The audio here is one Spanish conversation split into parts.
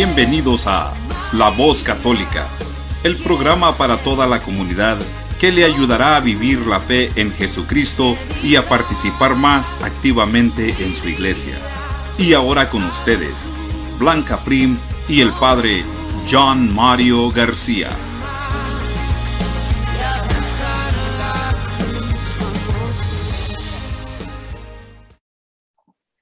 Bienvenidos a La Voz Católica, el programa para toda la comunidad que le ayudará a vivir la fe en Jesucristo y a participar más activamente en su iglesia. Y ahora con ustedes, Blanca Prim y el Padre John Mario García.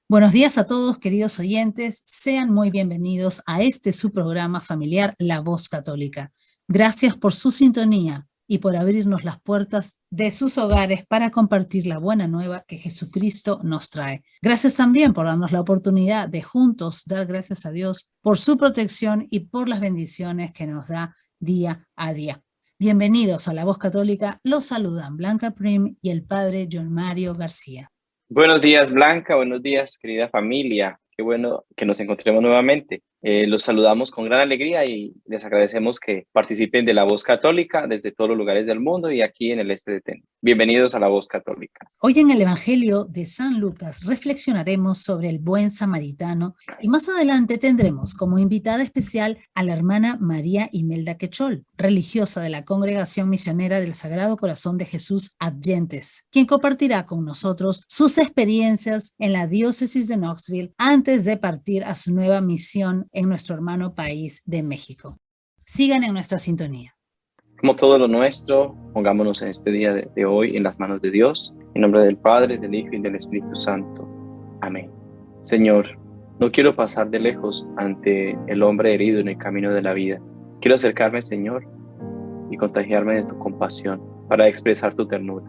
Buenos días a todos, queridos oyentes. Sean muy bienvenidos a su programa familiar La Voz Católica. Gracias por su sintonía y por abrirnos las puertas de sus hogares para compartir la buena nueva que Jesucristo nos trae. Gracias también por darnos la oportunidad de juntos dar gracias a Dios por su protección y por las bendiciones que nos da día a día. Bienvenidos a La Voz Católica. Los saludan Blanca Prim y el Padre John Mario García. Buenos días, Blanca. Buenos días, querida familia. Qué bueno que nos encontremos nuevamente. Los saludamos con gran alegría y les agradecemos que participen de La Voz Católica desde todos los lugares del mundo y aquí en el este de Tenerife. Bienvenidos a La Voz Católica. Hoy en el Evangelio de San Lucas reflexionaremos sobre el buen samaritano y más adelante tendremos como invitada especial a la hermana María Imelda Quechol, religiosa de la Congregación Misionera del Sagrado Corazón de Jesús Adyentes, quien compartirá con nosotros sus experiencias en la diócesis de Knoxville antes de partir a su nueva misión en nuestro hermano país de México. Sigan en nuestra sintonía. Como todo lo nuestro, pongámonos en este día de hoy en las manos de Dios, en nombre del Padre, del Hijo y del Espíritu Santo. Amén. Señor, no quiero pasar de lejos ante el hombre herido en el camino de la vida. Quiero acercarme, Señor, y contagiarme de tu compasión para expresar tu ternura,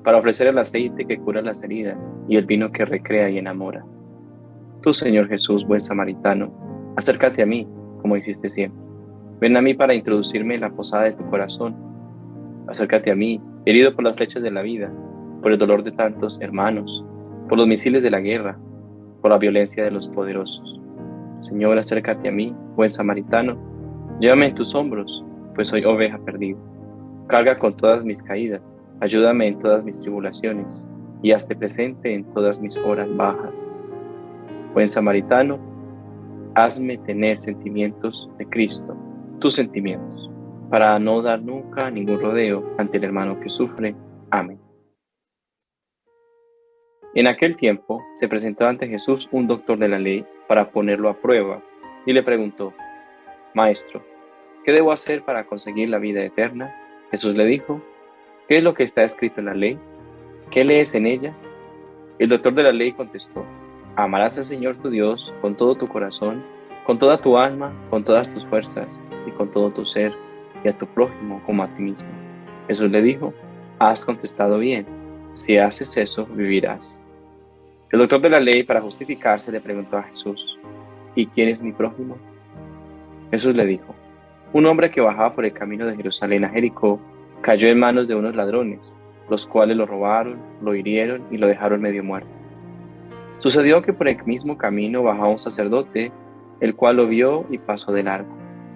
para ofrecer el aceite que cura las heridas y el vino que recrea y enamora. Tú, Señor Jesús, buen samaritano, acércate a mí, como hiciste siempre. Ven a mí para introducirme en la posada de tu corazón. Acércate a mí, herido por las flechas de la vida, por el dolor de tantos hermanos, por los misiles de la guerra, por la violencia de los poderosos. Señor, acércate a mí, buen samaritano, llévame en tus hombros, pues soy oveja perdida. Carga con todas mis caídas, ayúdame en todas mis tribulaciones, y hazte presente en todas mis horas bajas. Buen samaritano, hazme tener sentimientos de Cristo, tus sentimientos, para no dar nunca ningún rodeo ante el hermano que sufre. Amén. En aquel tiempo se presentó ante Jesús un doctor de la ley para ponerlo a prueba y le preguntó: Maestro, ¿qué debo hacer para conseguir la vida eterna? Jesús le dijo: ¿Qué es lo que está escrito en la ley? ¿Qué lees en ella? El doctor de la ley contestó: Amarás al Señor tu Dios con todo tu corazón, con toda tu alma, con todas tus fuerzas y con todo tu ser, y a tu prójimo como a ti mismo. Jesús le dijo: Has contestado bien, si haces eso, vivirás. El doctor de la ley, para justificarse, le preguntó a Jesús: ¿Y quién es mi prójimo? Jesús le dijo: Un hombre que bajaba por el camino de Jerusalén a Jericó cayó en manos de unos ladrones, los cuales lo robaron, lo hirieron y lo dejaron medio muerto. Sucedió que por el mismo camino bajaba un sacerdote, el cual lo vio y pasó de largo.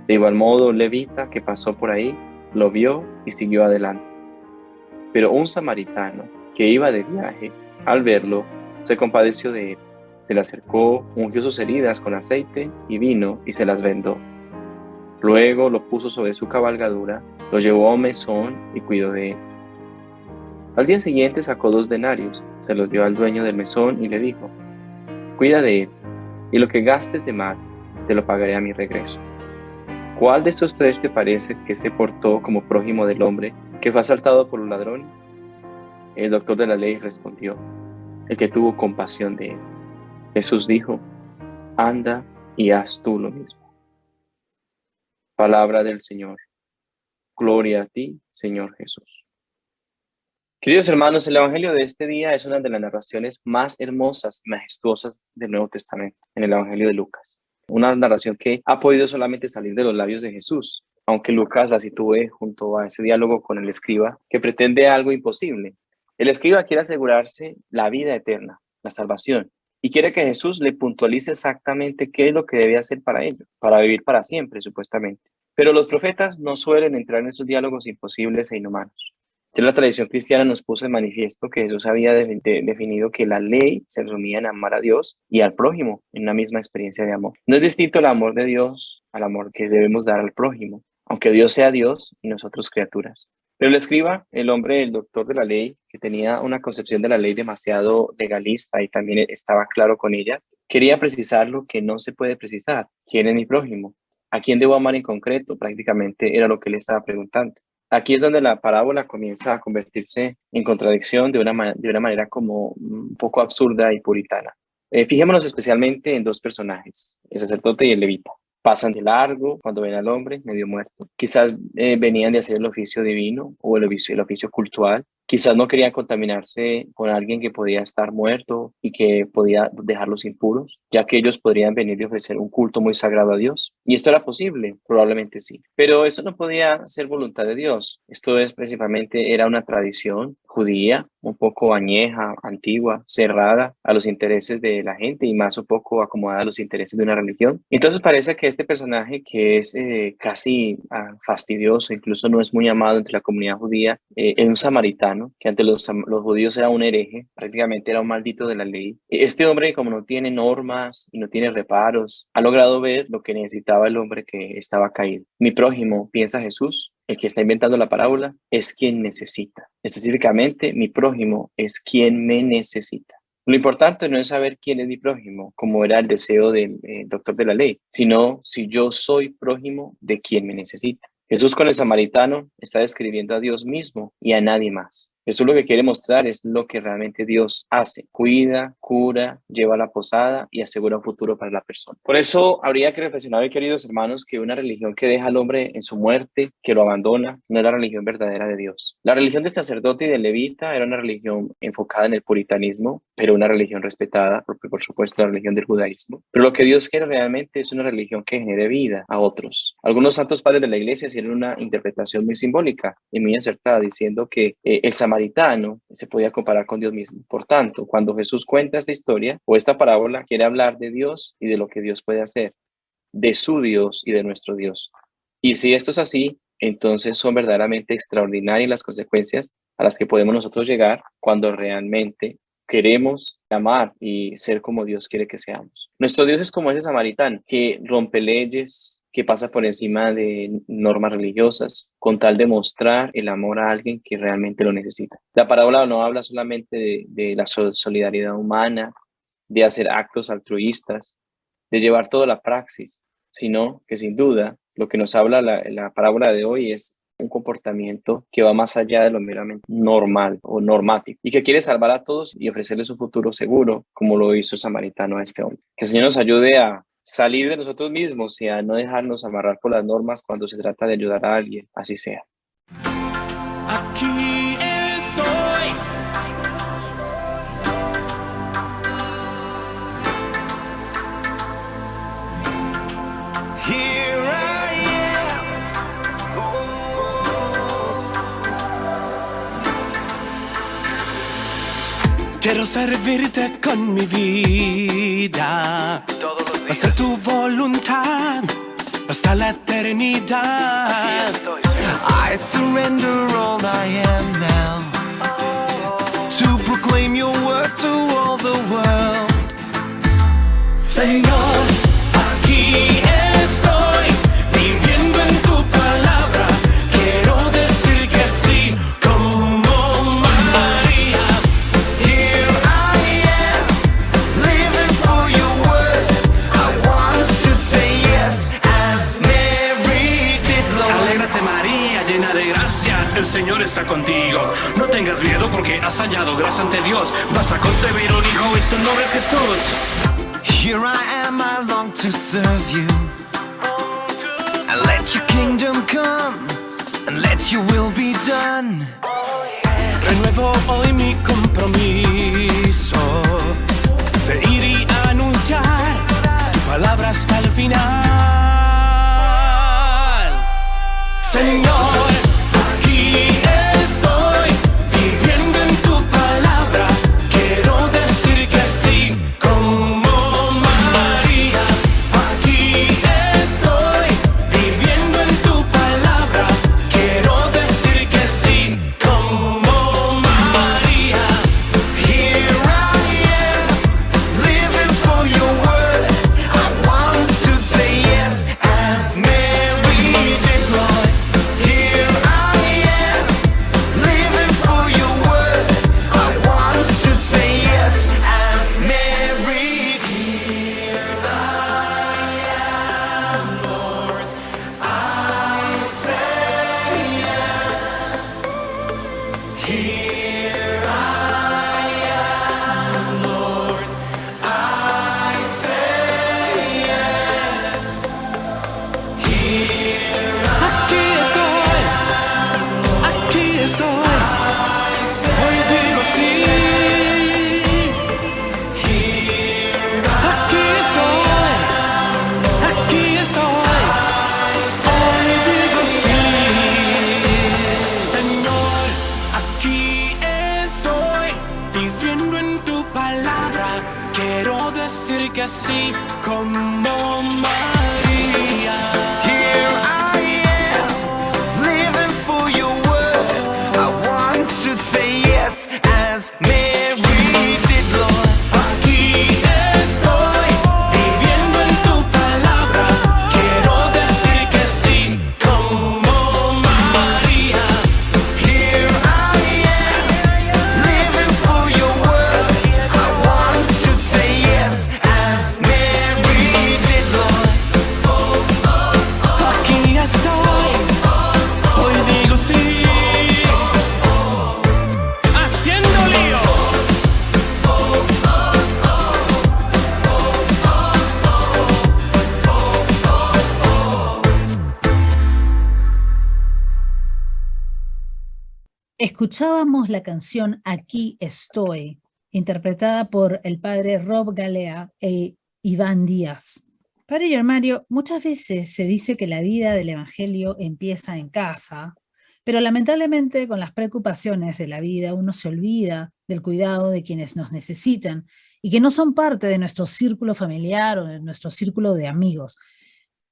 De igual modo, un levita que pasó por ahí, lo vio y siguió adelante. Pero un samaritano que iba de viaje, al verlo, se compadeció de él. Se le acercó, ungió sus heridas con aceite y vino y se las vendó. Luego lo puso sobre su cabalgadura, lo llevó a un mesón y cuidó de él. Al día siguiente sacó 2 denarios, se los dio al dueño del mesón y le dijo: Cuida de él, y lo que gastes de más, te lo pagaré a mi regreso. ¿Cuál de esos 3 te parece que se portó como prójimo del hombre que fue asaltado por los ladrones? El doctor de la ley respondió: el que tuvo compasión de él. Jesús dijo: Anda y haz tú lo mismo. Palabra del Señor. Gloria a ti, Señor Jesús. Queridos hermanos, el Evangelio de este día es una de las narraciones más hermosas y majestuosas del Nuevo Testamento, en el Evangelio de Lucas. Una narración que ha podido solamente salir de los labios de Jesús, aunque Lucas la sitúe junto a ese diálogo con el escriba que pretende algo imposible. El escriba quiere asegurarse la vida eterna, la salvación, y quiere que Jesús le puntualice exactamente qué es lo que debe hacer para ello, para vivir para siempre, supuestamente. Pero los profetas no suelen entrar en esos diálogos imposibles e inhumanos. Ya la tradición cristiana nos puso en manifiesto que Jesús había definido que la ley se resumía en amar a Dios y al prójimo en una misma experiencia de amor. No es distinto el amor de Dios al amor que debemos dar al prójimo, aunque Dios sea Dios y nosotros criaturas. Pero el escriba, el hombre, el doctor de la ley, que tenía una concepción de la ley demasiado legalista y también estaba claro con ella, quería precisar lo que no se puede precisar. ¿Quién es mi prójimo? ¿A quién debo amar en concreto? Prácticamente era lo que él estaba preguntando. Aquí es donde la parábola comienza a convertirse en contradicción de una manera como un poco absurda y puritana. Fijémonos especialmente en dos personajes, el sacerdote y el levita. Pasan de largo cuando ven al hombre medio muerto. Quizás venían de hacer el oficio divino o el oficio cultural. Quizás no querían contaminarse con alguien que podía estar muerto y que podía dejarlos impuros, ya que ellos podrían venir de ofrecer un culto muy sagrado a Dios. ¿Y esto era posible? Probablemente sí. Pero eso no podía ser voluntad de Dios. Esto principalmente era una tradición judía, un poco añeja, antigua, cerrada a los intereses de la gente y más un poco acomodada a los intereses de una religión. Entonces parece que este personaje, que es casi fastidioso, incluso no es muy amado entre la comunidad judía, es un samaritano, que ante los judíos era un hereje, prácticamente era un maldito de la ley. Este hombre, como no tiene normas y no tiene reparos, ha logrado ver lo que necesitaba el hombre que estaba caído. Mi prójimo, piensa Jesús, el que está inventando la parábola, es quien necesita. Específicamente, mi prójimo es quien me necesita. Lo importante no es saber quién es mi prójimo, como era el deseo del doctor de la ley, sino si yo soy prójimo de quien me necesita. Jesús con el samaritano está describiendo a Dios mismo y a nadie más. Jesús lo que quiere mostrar es lo que realmente Dios hace. Cuida, cura, lleva a la posada y asegura un futuro para la persona. Por eso habría que reflexionar, queridos hermanos, que una religión que deja al hombre en su muerte, que lo abandona, no es la religión verdadera de Dios. La religión del sacerdote y del levita era una religión enfocada en el puritanismo, pero una religión respetada, por supuesto, la religión del judaísmo. Pero lo que Dios quiere realmente es una religión que genere vida a otros. Algunos santos padres de la iglesia hicieron una interpretación muy simbólica y muy acertada, diciendo que el samaritano se podía comparar con Dios mismo. Por tanto, cuando Jesús cuenta esta historia o esta parábola, quiere hablar de Dios y de lo que Dios puede hacer, de su Dios y de nuestro Dios. Y si esto es así, entonces son verdaderamente extraordinarias las consecuencias a las que podemos nosotros llegar cuando realmente queremos amar y ser como Dios quiere que seamos. Nuestro Dios es como ese samaritano que rompe leyes, que pasa por encima de normas religiosas con tal de mostrar el amor a alguien que realmente lo necesita. La parábola no habla solamente de la solidaridad humana, de hacer actos altruistas, de llevar toda la praxis, sino que sin duda lo que nos habla la parábola de hoy es un comportamiento que va más allá de lo meramente normal o normático y que quiere salvar a todos y ofrecerles un futuro seguro, como lo hizo el samaritano a este hombre. Que el Señor nos ayude a salir de nosotros mismos y a no dejarnos amarrar por las normas cuando se trata de ayudar a alguien, así sea. Aquí estoy. Here I am. Quiero servirte con mi vida. Hacer tu voluntad hasta la eternidad. I surrender all I am now to proclaim your word to all the world. Señor, aquí estoy viviendo en tu palabra. Quiero decir que sí como María. Here I am, living for your word. I want to say yes as Mary did, Lord. Alégrate, María, llena de gracia, el Señor está contigo. No tengas miedo porque has hallado gracia ante Dios. Vas a concebir un hijo y su nombre es Jesús. Here I am, I long to serve you. And let your kingdom come, and let your will be done. Renuevo hoy mi compromiso de ir y anunciar tu palabra hasta el final. Señor, aquí estoy viviendo en tu palabra. Quiero decir que sí como María. Aquí estoy viviendo en tu palabra. Quiero decir que sí como estoy. Hoy digo sí. Aquí estoy. Aquí estoy. Hoy digo sí. Señor, aquí estoy, viviendo en tu palabra. Quiero decir que sí, como María. Here I am, living for your word. I want to say yes as Mary did, Lord. Aquí estoy, viviendo en tu palabra. Quiero decir que sí, como María. Here I am, living for your word. I want to say yes as Mary did, Lord. Aquí estoy, hoy digo sí. Haciendo lío. Escuchábamos la canción Aquí estoy, interpretada por el padre Rob Galea e Iván Díaz. Padre Germario, muchas veces se dice que la vida del Evangelio empieza en casa, pero lamentablemente con las preocupaciones de la vida uno se olvida del cuidado de quienes nos necesitan y que no son parte de nuestro círculo familiar o de nuestro círculo de amigos.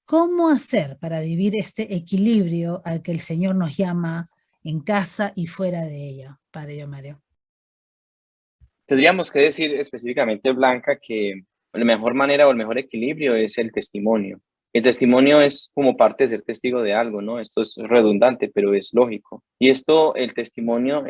¿Cómo hacer para vivir este equilibrio al que el Señor nos llama en casa y fuera de ella, Padre Germario? Tendríamos que decir específicamente, Blanca, que la mejor manera o el mejor equilibrio es el testimonio. El testimonio es como parte de ser testigo de algo, ¿no? Esto es redundante, pero es lógico. Y esto, el testimonio,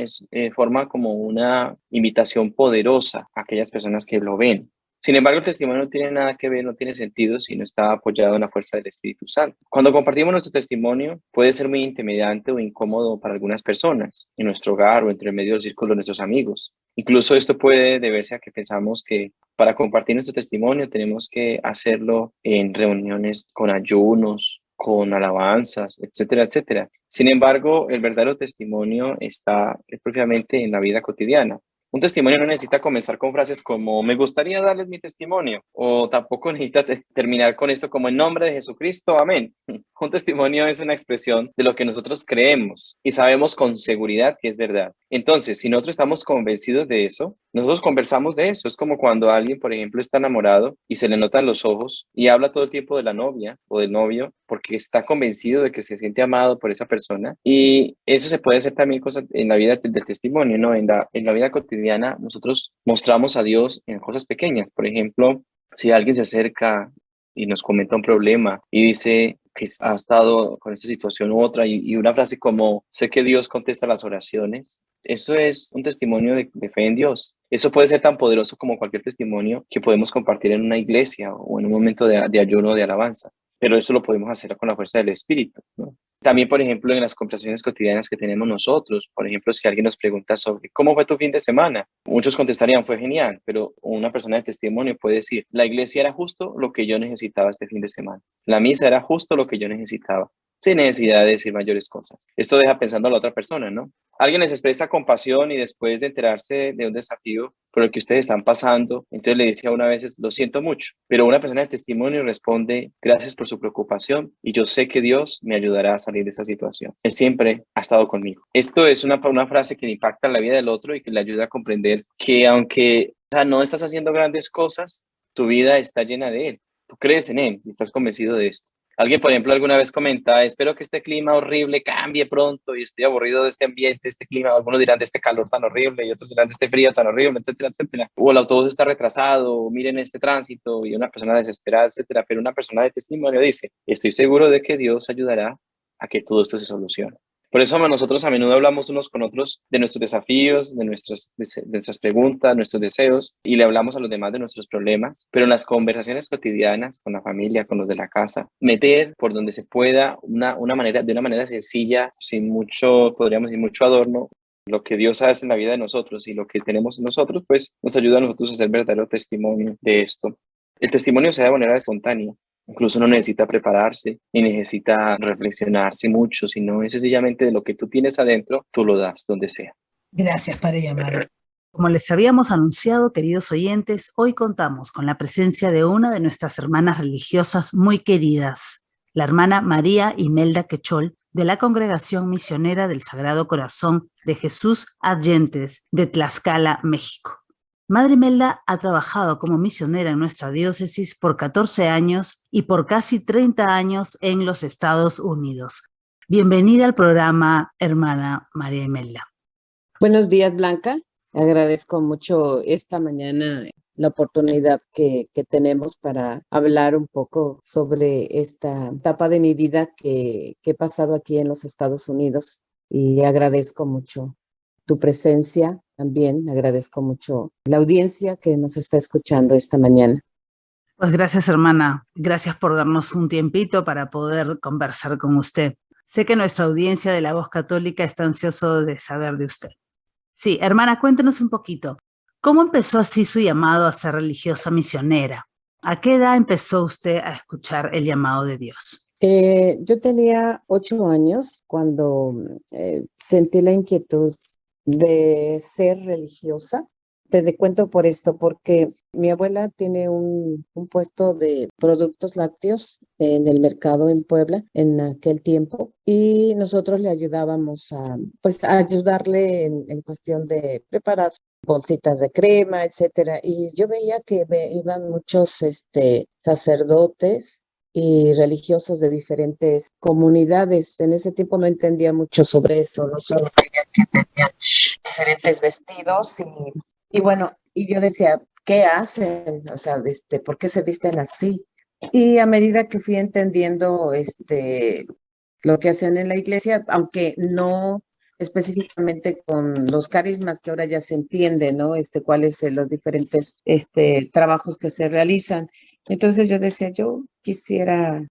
forma como una invitación poderosa a aquellas personas que lo ven. Sin embargo, el testimonio no tiene nada que ver, no tiene sentido si no está apoyado en la fuerza del Espíritu Santo. Cuando compartimos nuestro testimonio, puede ser muy intimidante o incómodo para algunas personas, en nuestro hogar o entre el medio del círculo de nuestros amigos. Incluso esto puede deberse a que pensamos que para compartir nuestro testimonio tenemos que hacerlo en reuniones con ayunos, con alabanzas, etcétera, etcétera. Sin embargo, el verdadero testimonio está propiamente en la vida cotidiana. Un testimonio no necesita comenzar con frases como me gustaría darles mi testimonio, o tampoco necesita terminar con esto como en nombre de Jesucristo, amén. Un testimonio es una expresión de lo que nosotros creemos y sabemos con seguridad que es verdad. Entonces, si nosotros estamos convencidos de eso, nosotros conversamos de eso. Es como cuando alguien, por ejemplo, está enamorado y se le notan los ojos y habla todo el tiempo de la novia o del novio porque está convencido de que se siente amado por esa persona. Y eso se puede hacer también cosas en la vida del testimonio, ¿no? En la vida cotidiana nosotros mostramos a Dios en cosas pequeñas. Por ejemplo, si alguien se acerca y nos comenta un problema y dice que ha estado con esta situación u otra y una frase como sé que Dios contesta las oraciones, eso es un testimonio de fe en Dios. Eso puede ser tan poderoso como cualquier testimonio que podemos compartir en una iglesia o en un momento de ayuno o de alabanza. Pero eso lo podemos hacer con la fuerza del Espíritu, ¿no? También, por ejemplo, en las conversaciones cotidianas que tenemos nosotros, por ejemplo, si alguien nos pregunta sobre cómo fue tu fin de semana, muchos contestarían fue genial, pero una persona de testimonio puede decir, la iglesia era justo lo que yo necesitaba este fin de semana, la misa era justo lo que yo necesitaba, sin necesidad de decir mayores cosas. Esto deja pensando a la otra persona, ¿no? Alguien les expresa compasión y después de enterarse de un desafío por el que ustedes están pasando, entonces le dice a una vez, lo siento mucho, pero una persona de testimonio responde, gracias por su preocupación y yo sé que Dios me ayudará a salir de esta situación. Él siempre ha estado conmigo. Esto es una frase que impacta la vida del otro y que le ayuda a comprender que aunque no estás haciendo grandes cosas, tu vida está llena de Él. Tú crees en Él y estás convencido de esto. Alguien, por ejemplo, alguna vez comenta, espero que este clima horrible cambie pronto y estoy aburrido de este ambiente, de este clima. Algunos dirán de este calor tan horrible y otros dirán de este frío tan horrible, etcétera, etcétera. O el autobús está retrasado, o miren este tránsito y una persona desesperada, etcétera. Pero una persona de testimonio dice, estoy seguro de que Dios ayudará a que todo esto se solucione. Por eso nosotros a menudo hablamos unos con otros de nuestros desafíos, de nuestras preguntas, nuestros deseos, y le hablamos a los demás de nuestros problemas, pero en las conversaciones cotidianas con la familia, con los de la casa, meter por donde se pueda de una manera sencilla, sin mucho, podríamos decir, mucho adorno, lo que Dios hace en la vida de nosotros y lo que tenemos en nosotros, pues nos ayuda a nosotros a hacer verdadero testimonio de esto. El testimonio se da de manera espontánea. Incluso no necesita prepararse ni necesita reflexionarse mucho, sino es sencillamente de lo que tú tienes adentro, tú lo das donde sea. Gracias, Padre Yamaro. Como les habíamos anunciado, queridos oyentes, hoy contamos con la presencia de una de nuestras hermanas religiosas muy queridas, la hermana María Imelda Quechol, de la Congregación Misionera del Sagrado Corazón de Jesús Adyentes de Tlaxcala, México. Madre Imelda ha trabajado como misionera en nuestra diócesis por 14 años y por casi 30 años en los Estados Unidos. Bienvenida al programa, hermana María Imelda. Buenos días, Blanca. Agradezco mucho esta mañana la oportunidad que tenemos para hablar un poco sobre esta etapa de mi vida que he pasado aquí en los Estados Unidos. Y agradezco mucho tu presencia también. Agradezco mucho la audiencia que nos está escuchando esta mañana. Pues gracias, hermana. Gracias por darnos un tiempito para poder conversar con usted. Sé que nuestra audiencia de La Voz Católica está ansioso de saber de usted. Sí, hermana, cuéntenos un poquito. ¿Cómo empezó así su llamado a ser religiosa misionera? ¿A qué edad empezó usted a escuchar el llamado de Dios? Yo tenía 8 años cuando sentí la inquietud de ser religiosa. Te cuento por esto, porque mi abuela tiene un puesto de productos lácteos en el mercado en Puebla en aquel tiempo, y nosotros le ayudábamos a ayudarle en cuestión de preparar bolsitas de crema, etcétera. Y yo veía que iban muchos sacerdotes y religiosos de diferentes comunidades. En ese tiempo no entendía mucho sobre eso, no solo veía que tenían diferentes vestidos y bueno, y yo decía, ¿qué hacen? O sea, ¿por qué se visten así? Y a medida que fui entendiendo lo que hacían en la iglesia, aunque no específicamente con los carismas que ahora ya se entiende, ¿no? Cuáles son los diferentes trabajos que se realizan. Entonces yo decía, yo quisiera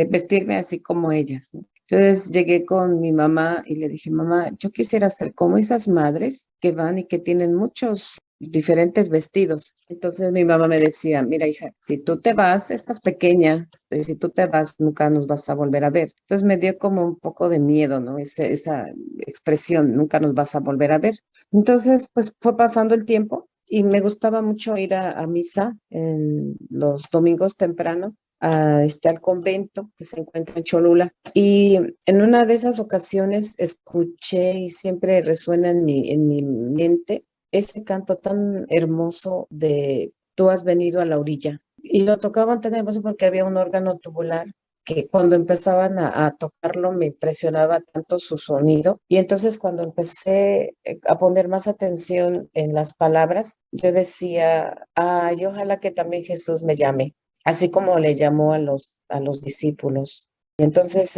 vestirme así como ellas, ¿no? Entonces llegué con mi mamá y le dije, mamá, yo quisiera ser como esas madres que van y que tienen muchos diferentes vestidos. Entonces mi mamá me decía, mira, hija, si tú te vas, estás pequeña, si tú te vas, nunca nos vas a volver a ver. Entonces me dio como un poco de miedo, ¿no? Esa expresión, nunca nos vas a volver a ver. Entonces, pues fue pasando el tiempo y me gustaba mucho ir a misa en los domingos temprano, al convento que se encuentra en Cholula. Y en una de esas ocasiones escuché, y siempre resuena en mi mente, ese canto tan hermoso de Tú has venido a la orilla. Y lo tocaban tan hermoso porque había un órgano tubular que cuando empezaban a tocarlo me impresionaba tanto su sonido. Y entonces cuando empecé a poner más atención en las palabras, yo decía, ay, ojalá que también Jesús me llame, así como le llamó a los discípulos. Y entonces,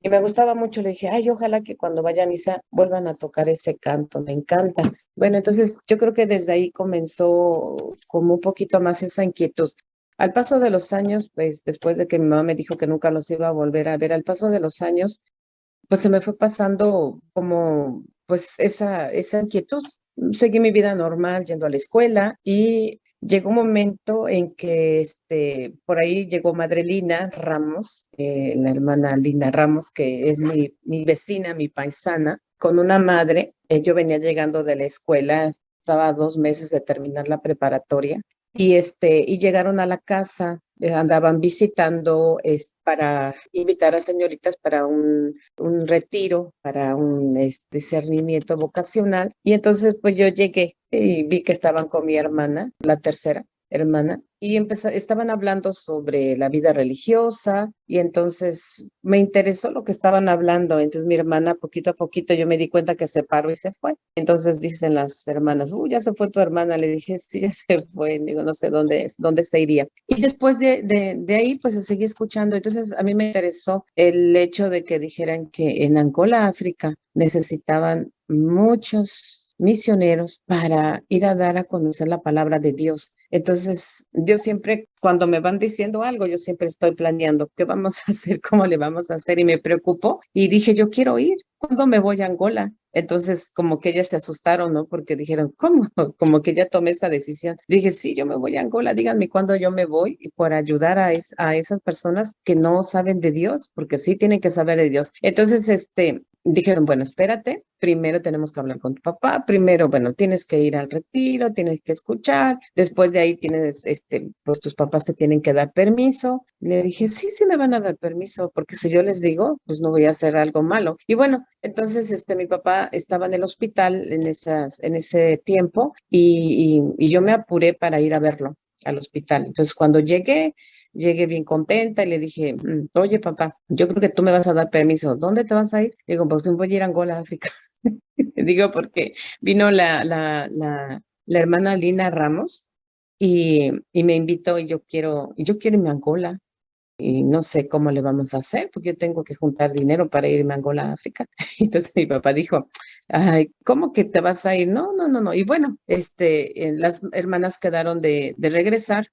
y me gustaba mucho, le dije, ay, ojalá que cuando vaya a misa vuelvan a tocar ese canto, me encanta. Bueno, entonces yo creo que desde ahí comenzó como un poquito más esa inquietud. Al paso de los años, pues después de que mi mamá me dijo que nunca los iba a volver a ver, al paso de los años, pues se me fue pasando como pues esa inquietud. Seguí mi vida normal, yendo a la escuela, y llegó un momento en que por ahí llegó Madre Lina Ramos, la hermana Lina Ramos, que es mi vecina, mi paisana, con una madre. Yo venía llegando de la escuela, estaba a 2 meses de terminar la preparatoria, y llegaron a la casa, andaban visitando para invitar a señoritas para un retiro, para un discernimiento vocacional. Y entonces pues yo llegué y vi que estaban con mi hermana, la tercera hermana, y estaban hablando sobre la vida religiosa, y entonces me interesó lo que estaban hablando. Entonces mi hermana, poquito a poquito, yo me di cuenta que se paró y se fue. Entonces dicen las hermanas, ya se fue tu hermana. Le dije, sí, ya se fue. Digo, no sé dónde se iría. Y después de ahí, pues se seguí escuchando. Entonces a mí me interesó el hecho de que dijeran que en Angola, África, necesitaban muchos misioneros para ir a dar a conocer la palabra de Dios. Entonces, yo siempre, cuando me van diciendo algo, yo siempre estoy planeando qué vamos a hacer, cómo le vamos a hacer, y me preocupo y dije, yo quiero ir. ¿Cuándo me voy a Angola? Entonces, como que ellas se asustaron, ¿no? Porque dijeron, ¿cómo? Como que ya tomé esa decisión. Dije, sí, yo me voy a Angola, díganme cuándo yo me voy y por ayudar a esas personas que no saben de Dios, porque sí tienen que saber de Dios. Entonces, dijeron, bueno, espérate, primero tenemos que hablar con tu papá, primero, bueno, tienes que ir al retiro, tienes que escuchar, después de ahí tienes, pues tus papás te tienen que dar permiso. Le dije, sí, sí me van a dar permiso, porque si yo les digo, pues no voy a hacer algo malo. Y bueno, entonces, mi papá estaba en el hospital en ese tiempo y yo me apuré para ir a verlo al hospital. Entonces, cuando llegué bien contenta y le dije, oye, papá, yo creo que tú me vas a dar permiso. ¿Dónde te vas a ir? Digo, pues me voy a ir a Angola, África. Digo, porque vino la hermana Lina Ramos y me invitó y yo quiero irme a Angola y no sé cómo le vamos a hacer, porque yo tengo que juntar dinero para irme a Angola, África. Entonces mi papá dijo, ay, ¿cómo que te vas a ir? No, no, no, no. Y bueno, las hermanas quedaron de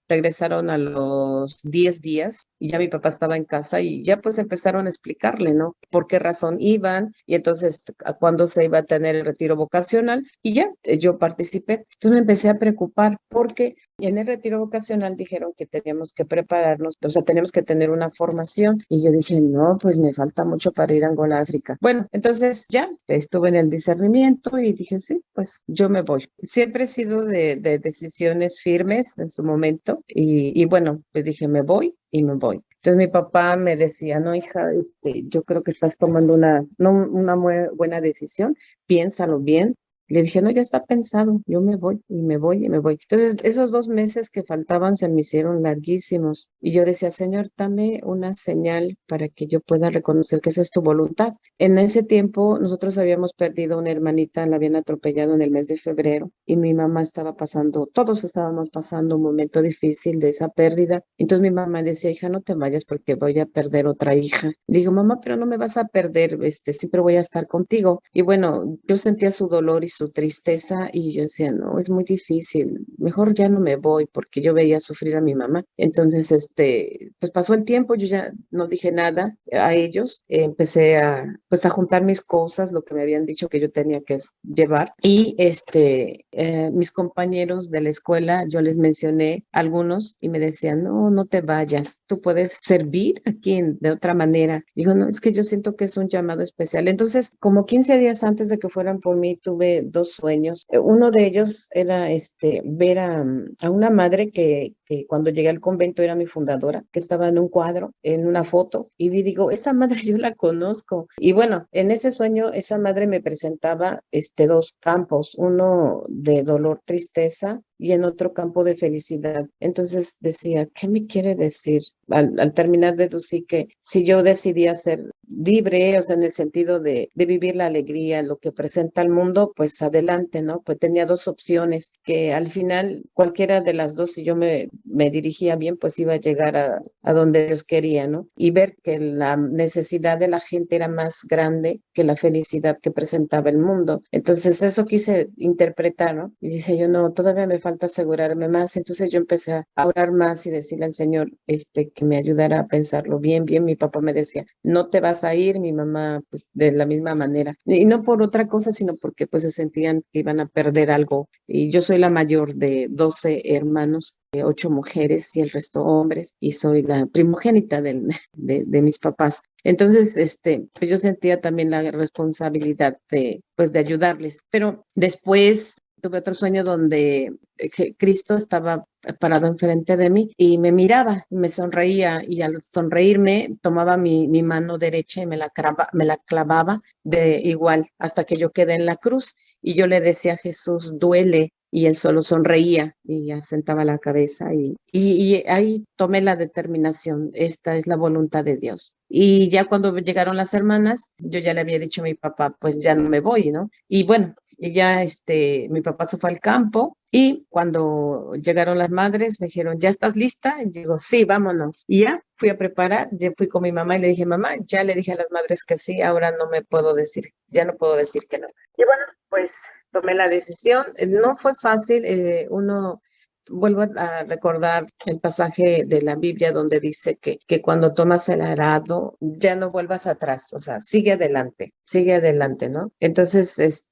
regresaron a los 10 días y ya mi papá estaba en casa y ya pues empezaron a explicarle, ¿no? Por qué razón iban y entonces a cuándo se iba a tener el retiro vocacional y ya yo participé. Entonces me empecé a preocupar porque en el retiro vocacional dijeron que teníamos que prepararnos, o sea, tenemos que tener una formación. Y yo dije, no, pues me falta mucho para ir a Angola, África. Bueno, entonces ya estuve en el discernimiento y dije, sí, pues yo me voy. Siempre he sido de decisiones firmes en su momento y bueno, pues dije, me voy y me voy. Entonces mi papá me decía, no, hija, yo creo que estás tomando no una muy buena decisión, piénsalo bien. Le dije, no, ya está pensado, yo me voy y me voy y me voy. Entonces, esos 2 meses que faltaban se me hicieron larguísimos. Y yo decía, Señor, dame una señal para que yo pueda reconocer que esa es tu voluntad. En ese tiempo, nosotros habíamos perdido una hermanita, la habían atropellado en el mes de febrero y mi mamá estaba pasando, todos estábamos pasando un momento difícil de esa pérdida. Entonces mi mamá decía, hija, no te vayas porque voy a perder otra hija. Le digo, mamá, pero no me vas a perder, siempre voy a estar contigo. Y bueno, yo sentía su dolor y su tristeza y yo decía, no, es muy difícil, mejor ya no me voy porque yo veía sufrir a mi mamá. Entonces, pues pasó el tiempo, yo ya no dije nada a ellos, empecé pues a juntar mis cosas, lo que me habían dicho que yo tenía que llevar y mis compañeros de la escuela, yo les mencioné algunos y me decían, no, no te vayas, tú puedes servir aquí de otra manera. Digo, no, es que yo siento que es un llamado especial. Entonces, como 15 días antes de que fueran por mí, tuve 2 sueños. Uno de ellos era ver a una madre que cuando llegué al convento era mi fundadora, que estaba en un cuadro, en una foto, y digo, esa madre yo la conozco. Y bueno, en ese sueño esa madre me presentaba 2 campos, uno de dolor, tristeza, y en otro campo de felicidad. Entonces decía, ¿qué me quiere decir? Al terminar deducí que si yo decidía ser libre, o sea, en el sentido de vivir la alegría, lo que presenta el mundo, pues adelante, ¿no? Pues tenía 2 opciones, que al final cualquiera de las dos, si yo me dirigía bien, pues iba a llegar a donde Dios quería, ¿no? Y ver que la necesidad de la gente era más grande que la felicidad que presentaba el mundo. Entonces eso quise interpretar, ¿no? Y dice yo, no, todavía me falta asegurarme más. Entonces yo empecé a orar más y decirle al Señor, que me ayudara a pensarlo bien, bien. Mi papá me decía, no te vas a ir, mi mamá, pues de la misma manera. Y no por otra cosa, sino porque pues se sentían que iban a perder algo. Y yo soy la mayor de 12 hermanos, 8 mujeres y el resto hombres, y soy la primogénita de mis papás. Entonces, pues yo sentía también la responsabilidad pues de ayudarles. Pero después tuve otro sueño donde Cristo estaba parado enfrente de mí y me miraba, me sonreía y al sonreírme tomaba mi mano derecha y me la clavaba de igual hasta que yo quedé en la cruz y yo le decía a Jesús, duele. Y él solo sonreía y asentaba la cabeza y ahí tomé la determinación, esta es la voluntad de Dios. Y ya cuando llegaron las hermanas, yo ya le había dicho a mi papá, pues ya no me voy, ¿no? Y bueno, y ya mi papá se fue al campo y cuando llegaron las madres me dijeron, ¿ya estás lista? Y digo, sí, vámonos. Y ya fui a preparar, ya fui con mi mamá y le dije, mamá, ya le dije a las madres que sí, ahora no me puedo decir, ya no puedo decir que no. Y bueno, pues tomé la decisión. No fue fácil, vuelvo a recordar el pasaje de la Biblia donde dice que cuando tomas el arado, ya no vuelvas atrás, o sea, sigue adelante, ¿no? Entonces,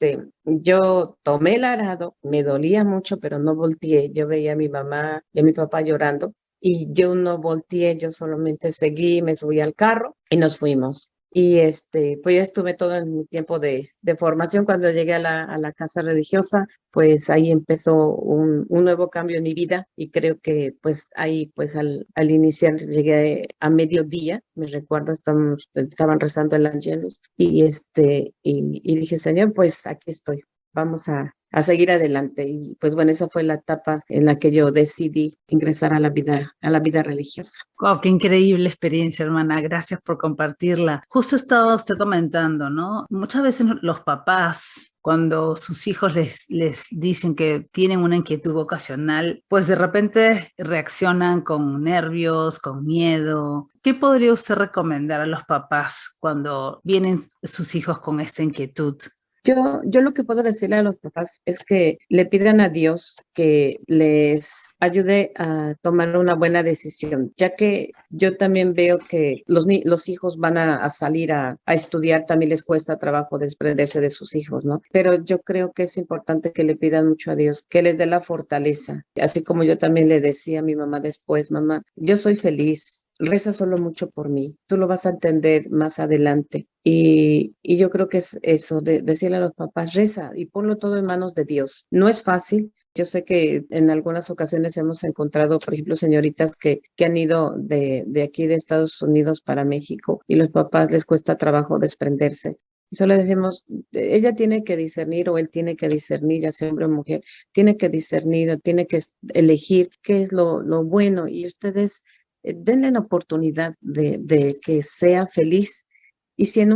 yo tomé el arado, me dolía mucho, pero no volteé. Yo veía a mi mamá y a mi papá llorando y yo no volteé, yo solamente seguí, me subí al carro y nos fuimos. Y pues ya estuve todo en mi tiempo de formación. Cuando llegué a la casa religiosa, pues ahí empezó un nuevo cambio en mi vida y creo que pues ahí pues al iniciar llegué a mediodía, me recuerdo, estaban rezando el Ángelus y dije, Señor, pues aquí estoy, vamos a seguir adelante. Y pues bueno, esa fue la etapa en la que yo decidí ingresar a la vida religiosa. Wow, qué increíble experiencia, hermana. Gracias por compartirla. Justo estaba usted comentando, ¿no? Muchas veces los papás, cuando sus hijos les dicen que tienen una inquietud vocacional, pues de repente reaccionan con nervios, con miedo. ¿Qué podría usted recomendar a los papás cuando vienen sus hijos con esta inquietud? Yo lo que puedo decirle a los papás es que le pidan a Dios que les ayude a tomar una buena decisión, ya que yo también veo que los hijos van a salir a estudiar, también les cuesta trabajo desprenderse de sus hijos, ¿no? Pero yo creo que es importante que le pidan mucho a Dios, que les dé la fortaleza, así como yo también le decía a mi mamá después, mamá, yo soy feliz. Reza solo mucho por mí, tú lo vas a entender más adelante. Y yo creo que es eso, de decirle a los papás, reza y ponlo todo en manos de Dios. No es fácil. Yo sé que en algunas ocasiones hemos encontrado, por ejemplo, señoritas que han ido de aquí de Estados Unidos para México y los papás les cuesta trabajo desprenderse. Y solo decimos, ella tiene que discernir o él tiene que discernir, ya sea hombre o mujer, tiene que discernir o tiene que elegir qué es lo bueno y ustedes denle la oportunidad de que sea feliz. Y si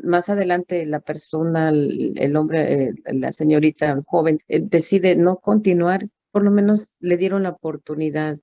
más adelante la persona, el hombre, la señorita, el joven, decide no continuar, por lo menos le dieron la oportunidad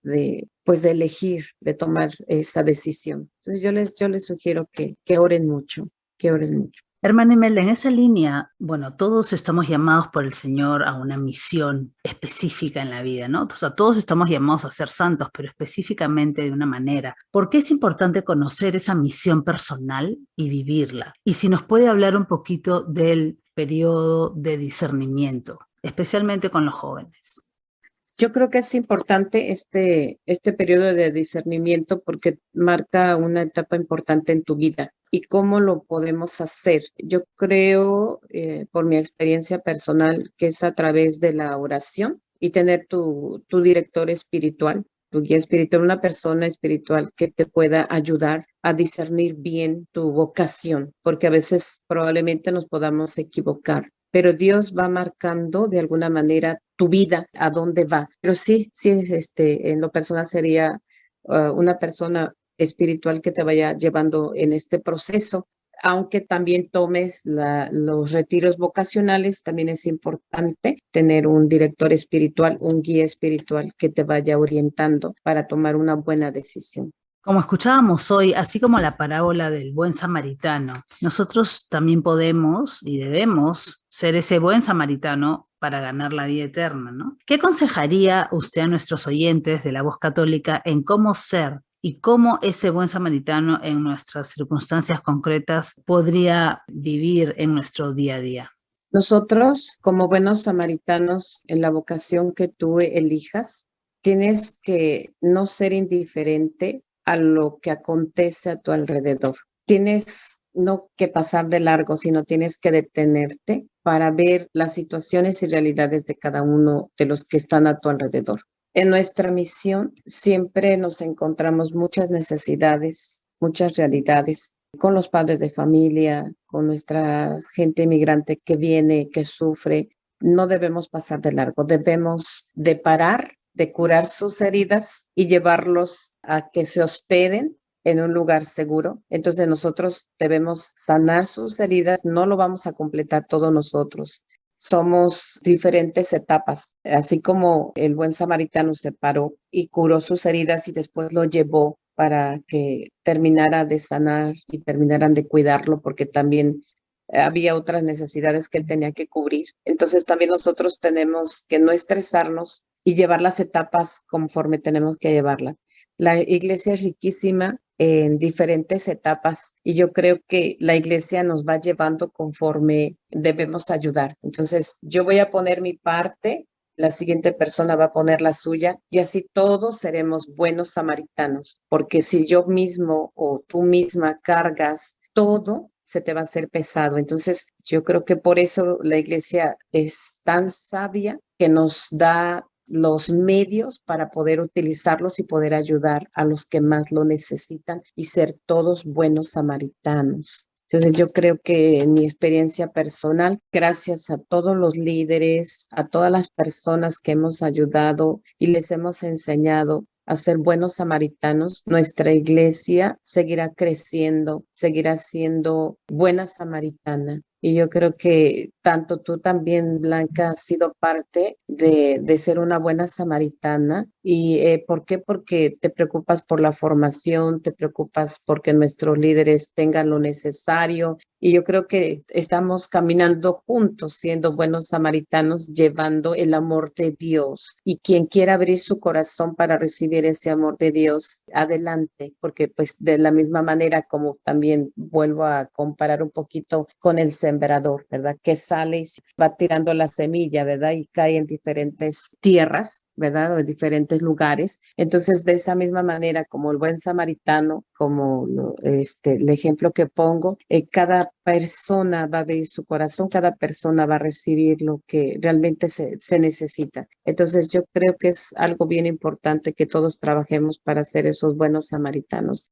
pues de elegir, de tomar esa decisión. Entonces yo les sugiero que oren mucho, que oren mucho. Hermana Imelda, en esa línea, bueno, todos estamos llamados por el Señor a una misión específica en la vida, ¿no? O sea, todos estamos llamados a ser santos, pero específicamente de una manera. ¿Por qué es importante conocer esa misión personal y vivirla? Y si nos puede hablar un poquito del periodo de discernimiento, especialmente con los jóvenes. Yo creo que es importante este periodo de discernimiento porque marca una etapa importante en tu vida. ¿Y cómo lo podemos hacer? Yo creo, por mi experiencia personal, que es a través de la oración y tener tu director espiritual, tu guía espiritual, una persona espiritual que te pueda ayudar a discernir bien tu vocación, porque a veces probablemente nos podamos equivocar. Pero Dios va marcando de alguna manera tu vida, a dónde va. Pero sí, en lo personal sería una persona espiritual que te vaya llevando en este proceso. Aunque también tomes los retiros vocacionales, también es importante tener un director espiritual, un guía espiritual que te vaya orientando para tomar una buena decisión. Como escuchábamos hoy, así como la parábola del buen samaritano, nosotros también podemos y debemos ser ese buen samaritano para ganar la vida eterna, ¿no? ¿Qué aconsejaría usted a nuestros oyentes de la Voz Católica en cómo ser y cómo ese buen samaritano en nuestras circunstancias concretas podría vivir en nuestro día a día? Nosotros, como buenos samaritanos, en la vocación que tú elijas, tienes que no ser indiferente a lo que acontece a tu alrededor. Tienes no que pasar de largo, sino tienes que detenerte para ver las situaciones y realidades de cada uno de los que están a tu alrededor. En nuestra misión siempre nos encontramos muchas necesidades, muchas realidades con los padres de familia, con nuestra gente inmigrante que viene, que sufre. No debemos pasar de largo, debemos de parar, de curar sus heridas y llevarlos a que se hospeden en un lugar seguro. Entonces nosotros debemos sanar sus heridas, no lo vamos a completar todos nosotros. Somos diferentes etapas, así como el buen samaritano se paró y curó sus heridas y después lo llevó para que terminara de sanar y terminaran de cuidarlo, porque también había otras necesidades que él tenía que cubrir. Entonces también nosotros tenemos que no estresarnos y llevar las etapas conforme tenemos que llevarlas. La iglesia es riquísima en diferentes etapas y yo creo que la iglesia nos va llevando conforme debemos ayudar. Entonces, yo voy a poner mi parte, la siguiente persona va a poner la suya y así todos seremos buenos samaritanos, porque si yo mismo o tú misma cargas todo, se te va a hacer pesado. Entonces, yo creo que por eso la iglesia es tan sabia que nos da los medios para poder utilizarlos y poder ayudar a los que más lo necesitan y ser todos buenos samaritanos. Entonces yo creo que en mi experiencia personal, gracias a todos los líderes, a todas las personas que hemos ayudado y les hemos enseñado a ser buenos samaritanos, nuestra iglesia seguirá creciendo, seguirá siendo buena samaritana. Y yo creo que tanto tú también, Blanca, has sido parte de ser una buena samaritana. ¿Y por qué? Porque te preocupas por la formación, te preocupas porque nuestros líderes tengan lo necesario. Y yo creo que estamos caminando juntos, siendo buenos samaritanos, llevando el amor de Dios. Y quien quiera abrir su corazón para recibir ese amor de Dios, adelante, porque pues de la misma manera como también vuelvo a comparar un poquito con el sembrador, ¿verdad? Que sale y va tirando la semilla, ¿verdad? Y cae en diferentes tierras, ¿verdad? O en diferentes lugares. Entonces, de esa misma manera, como el buen samaritano, como el ejemplo que pongo, cada persona va a abrir su corazón, cada persona va a recibir lo que realmente se necesita. Entonces, yo creo que es algo bien importante que todos trabajemos para ser esos buenos samaritanos.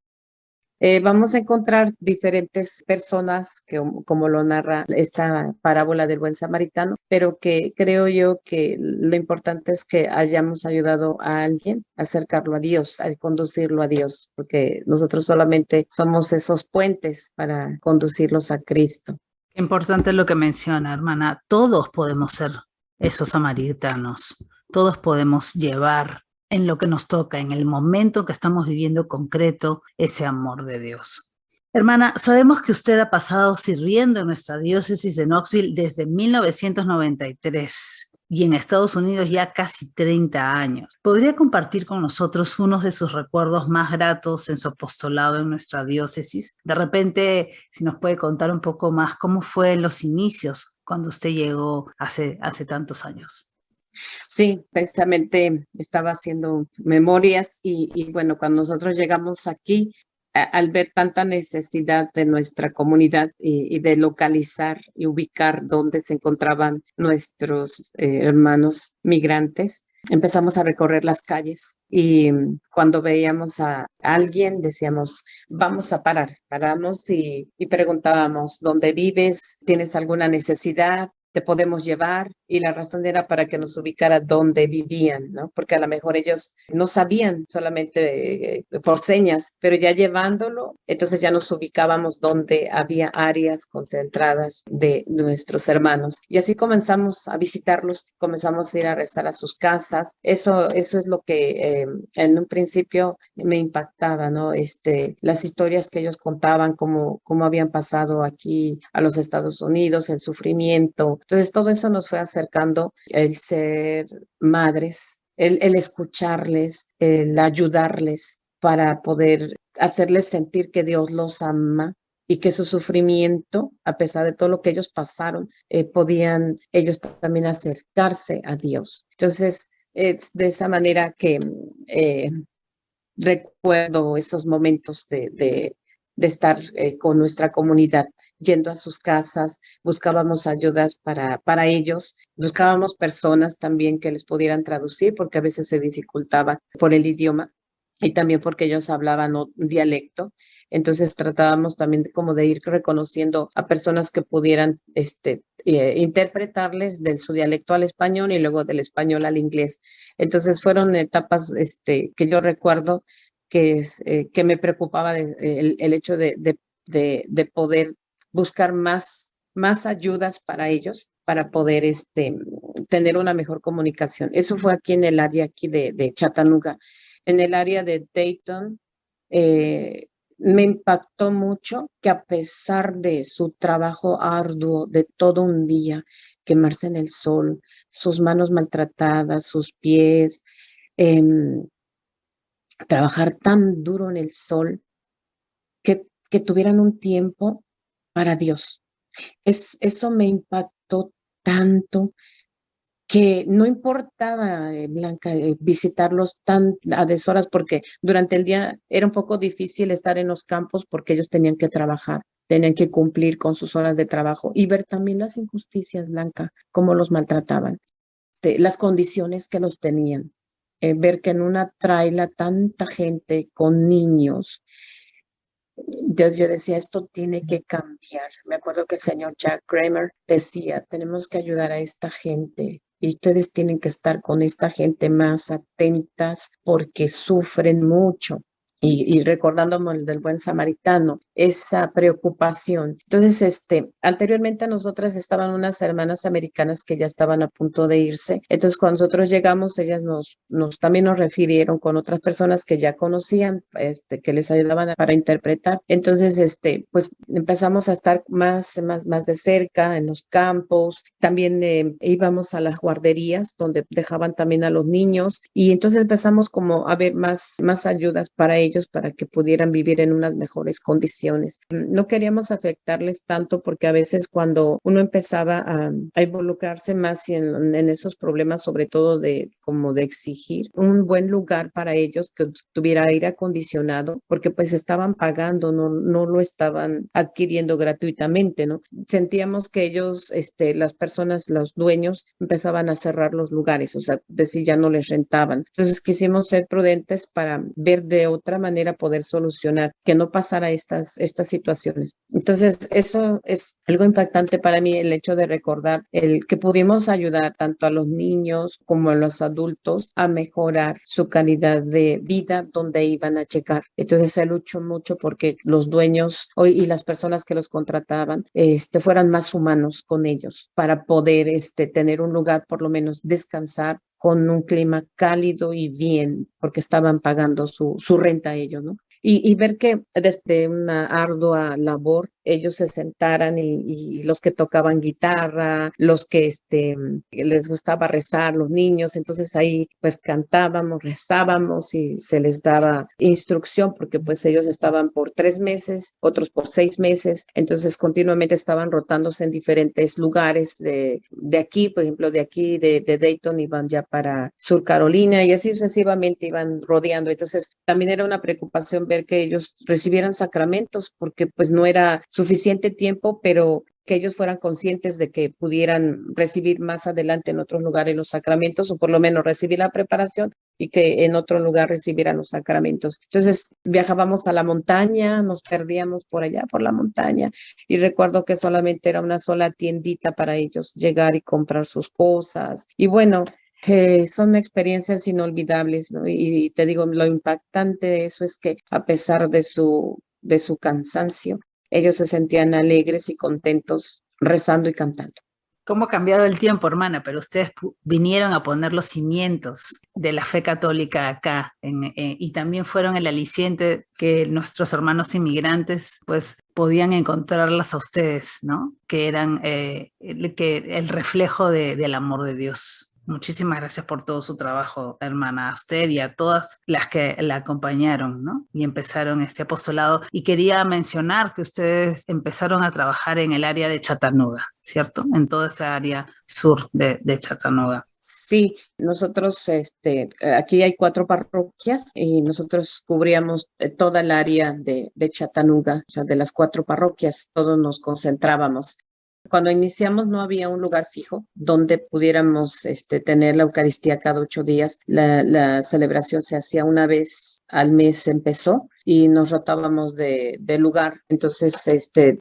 Vamos a encontrar diferentes personas que, como lo narra esta parábola del buen samaritano, pero que creo yo que lo importante es que hayamos ayudado a alguien a acercarlo a Dios, a conducirlo a Dios, porque nosotros solamente somos esos puentes para conducirlos a Cristo. Qué importante lo que menciona, hermana. Todos podemos ser esos samaritanos. Todos podemos llevar en lo que nos toca, en el momento que estamos viviendo concreto, ese amor de Dios. Hermana, sabemos que usted ha pasado sirviendo en nuestra diócesis de Knoxville desde 1993 y en Estados Unidos ya casi 30 años. ¿Podría compartir con nosotros unos de sus recuerdos más gratos en su apostolado en nuestra diócesis? De repente, si nos puede contar un poco más cómo fue en los inicios cuando usted llegó hace tantos años. Sí, precisamente estaba haciendo memorias y bueno, cuando nosotros llegamos aquí, al ver tanta necesidad de nuestra comunidad y de localizar y ubicar dónde se encontraban nuestros hermanos migrantes, empezamos a recorrer las calles y cuando veíamos a alguien decíamos, vamos a parar. Paramos y preguntábamos, ¿dónde vives? ¿Tienes alguna necesidad? ¿Te podemos llevar? Y la razón era para que nos ubicara dónde vivían, ¿no? Porque a lo mejor ellos no sabían solamente por señas, pero ya llevándolo, entonces ya nos ubicábamos donde había áreas concentradas de nuestros hermanos. Y así comenzamos a visitarlos, comenzamos a ir a rezar a sus casas. Eso es lo que en un principio me impactaba, ¿no? Las historias que ellos contaban, cómo habían pasado aquí a los Estados Unidos, el sufrimiento. Entonces, todo eso nos fue acercando, el ser madres, el escucharles, el ayudarles para poder hacerles sentir que Dios los ama y que su sufrimiento, a pesar de todo lo que ellos pasaron, podían ellos también acercarse a Dios. Entonces, es de esa manera que recuerdo esos momentos de estar con nuestra comunidad, yendo a sus casas, buscábamos ayudas para ellos, buscábamos personas también que les pudieran traducir, porque a veces se dificultaba por el idioma y también porque ellos hablaban un dialecto. Entonces tratábamos también como de ir reconociendo a personas que pudieran interpretarles de su dialecto al español y luego del español al inglés. Entonces fueron etapas que yo recuerdo que me preocupaba el hecho de poder buscar más ayudas para ellos, para poder tener una mejor comunicación. Eso fue aquí en el área aquí de Chattanooga. En el área de Dayton, me impactó mucho que a pesar de su trabajo arduo de todo un día, quemarse en el sol, sus manos maltratadas, sus pies, em, trabajar tan duro en el sol, que tuvieran un tiempo para Dios. Eso me impactó tanto que no importaba, Blanca, visitarlos tan a deshoras, porque durante el día era un poco difícil estar en los campos porque ellos tenían que trabajar, tenían que cumplir con sus horas de trabajo y ver también las injusticias, Blanca, cómo los maltrataban, las condiciones que los tenían. Ver que en una traila tanta gente con niños, yo decía, esto tiene que cambiar. Me acuerdo que el señor Jack Kramer decía, tenemos que ayudar a esta gente y ustedes tienen que estar con esta gente más atentas porque sufren mucho. Y recordándome el del buen samaritano, esa preocupación. Entonces, anteriormente a nosotras estaban unas hermanas americanas que ya estaban a punto de irse. Entonces, cuando nosotros llegamos, ellas también nos refirieron con otras personas que ya conocían, que les ayudaban para interpretar. Entonces, pues empezamos a estar más de cerca en los campos. También íbamos a las guarderías donde dejaban también a los niños y entonces empezamos como a ver más ayudas para ellos para que pudieran vivir en unas mejores condiciones. No queríamos afectarles tanto porque a veces cuando uno empezaba a involucrarse más en esos problemas, sobre todo como de exigir un buen lugar para ellos que tuviera aire acondicionado, porque pues estaban pagando, no lo estaban adquiriendo gratuitamente, ¿no? Sentíamos que ellos, las personas, los dueños, empezaban a cerrar los lugares, o sea, decir ya no les rentaban. Entonces quisimos ser prudentes para ver de otra manera poder solucionar, que no pasara estas situaciones. Entonces, eso es algo impactante para mí, el hecho de recordar el que pudimos ayudar tanto a los niños como a los adultos a mejorar su calidad de vida donde iban a checar. Entonces, se luchó mucho porque los dueños y las personas que los contrataban fueran más humanos con ellos para poder tener un lugar, por lo menos descansar con un clima cálido y bien, porque estaban pagando su renta a ellos, ¿no? Y ver que desde una ardua labor ellos se sentaran y los que tocaban guitarra, los que les gustaba rezar, los niños, entonces ahí pues cantábamos, rezábamos y se les daba instrucción porque pues ellos estaban por 3 meses, otros por 6 meses, entonces continuamente estaban rotándose en diferentes lugares de aquí, por ejemplo, de aquí, de Dayton, iban ya para Sur Carolina y así sucesivamente iban rodeando. Entonces también era una preocupación ver que ellos recibieran sacramentos porque pues no era suficiente tiempo, pero que ellos fueran conscientes de que pudieran recibir más adelante en otros lugares los sacramentos o por lo menos recibir la preparación y que en otro lugar recibieran los sacramentos. Entonces viajábamos a la montaña, nos perdíamos por allá, por la montaña y recuerdo que solamente era una sola tiendita para ellos llegar y comprar sus cosas. Y bueno, son experiencias inolvidables, ¿no? Y te digo, lo impactante de eso es que a pesar de su cansancio, ellos se sentían alegres y contentos rezando y cantando. ¿Cómo ha cambiado el tiempo, hermana? Pero ustedes vinieron a poner los cimientos de la fe católica acá y también fueron el aliciente que nuestros hermanos inmigrantes pues podían encontrarlas a ustedes, ¿no? Que eran el reflejo del amor de Dios. Muchísimas gracias por todo su trabajo, hermana, a usted y a todas las que la acompañaron, ¿no? Y empezaron este apostolado. Y quería mencionar que ustedes empezaron a trabajar en el área de Chattanooga, ¿cierto? En toda esa área sur de Chattanooga. Sí, nosotros, aquí hay 4 parroquias y nosotros cubríamos toda el área de Chattanooga, o sea, de las 4 parroquias, todos nos concentrábamos. Cuando iniciamos no había un lugar fijo donde pudiéramos tener la Eucaristía cada 8 días. La celebración se hacía una vez al mes, empezó y nos rotábamos de lugar. Entonces